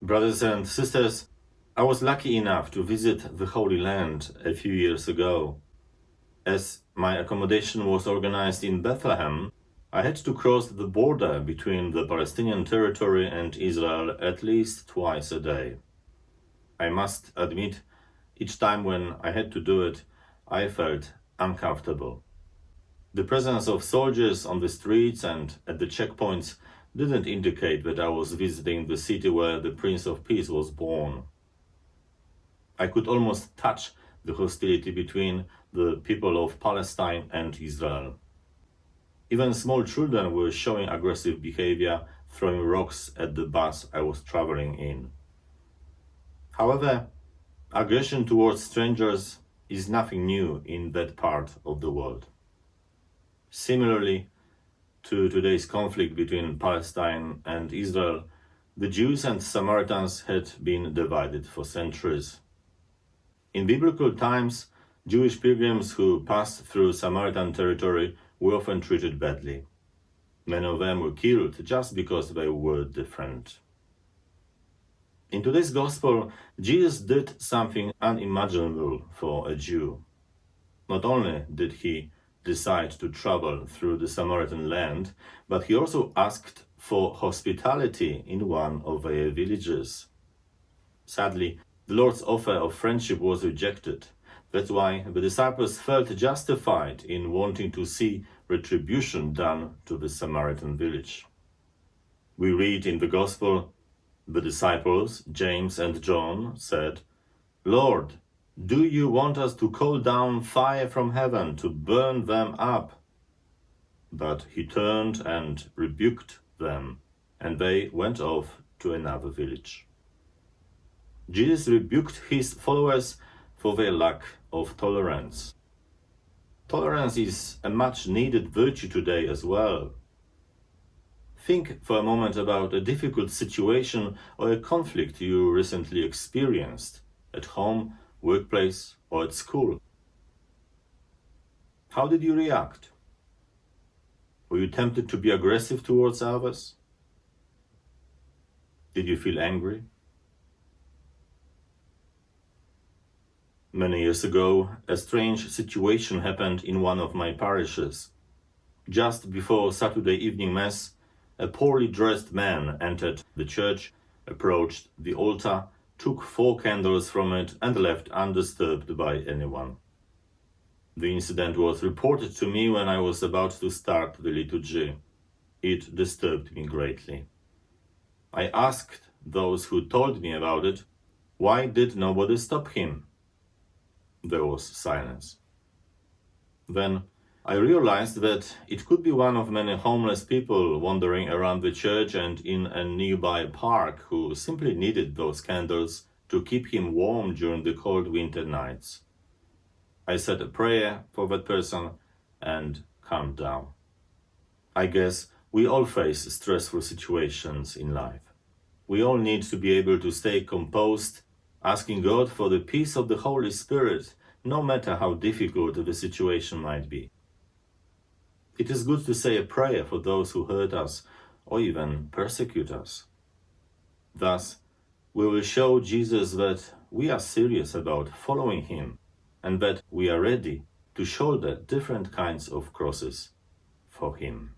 Brothers and sisters, I was lucky enough to visit the Holy Land a few years ago. As my accommodation was organized in Bethlehem, I had to cross the border between the Palestinian territory and Israel at least twice a day. I must admit, each time when I had to do it, I felt uncomfortable. The presence of soldiers on the streets and at the checkpoints didn't indicate that I was visiting the city where the Prince of Peace was born. I could almost touch the hostility between the people of Palestine and Israel. Even small children were showing aggressive behavior, throwing rocks at the bus I was traveling in. However, aggression towards strangers is nothing new in that part of the world. Similarly to today's conflict between Palestine and Israel, the Jews and Samaritans had been divided for centuries. In biblical times, Jewish pilgrims who passed through Samaritan territory were often treated badly. Many of them were killed just because they were different. In today's Gospel, Jesus did something unimaginable for a Jew. Not only did he decide to travel through the Samaritan land, but he also asked for hospitality in one of their villages. Sadly, the Lord's offer of friendship was rejected. That's why the disciples felt justified in wanting to see retribution done to the Samaritan village. We read in the Gospel, the disciples, James and John, said, "Lord, do you want us to call down fire from heaven to burn them up?" But he turned and rebuked them, and they went off to another village. Jesus rebuked his followers for their lack of tolerance. Tolerance is a much needed virtue today as well. Think for a moment about a difficult situation or a conflict you recently experienced at home, workplace, or at school. How did you react? Were you tempted to be aggressive towards others? Did you feel angry? Many years ago, a strange situation happened in one of my parishes. Just before Saturday evening Mass, a poorly dressed man entered the church, approached the altar, took 4 candles from it, and left undisturbed by anyone. The incident was reported to me when I was about to start the liturgy. It disturbed me greatly. I asked those who told me about it, why did nobody stop him? There was silence. Then I realized that it could be one of many homeless people wandering around the church and in a nearby park who simply needed those candles to keep him warm during the cold winter nights. I said a prayer for that person and calmed down. I guess we all face stressful situations in life. We all need to be able to stay composed, asking God for the peace of the Holy Spirit, no matter how difficult the situation might be. It is good to say a prayer for those who hurt us or even persecute us. Thus, we will show Jesus that we are serious about following him and that we are ready to shoulder different kinds of crosses for him.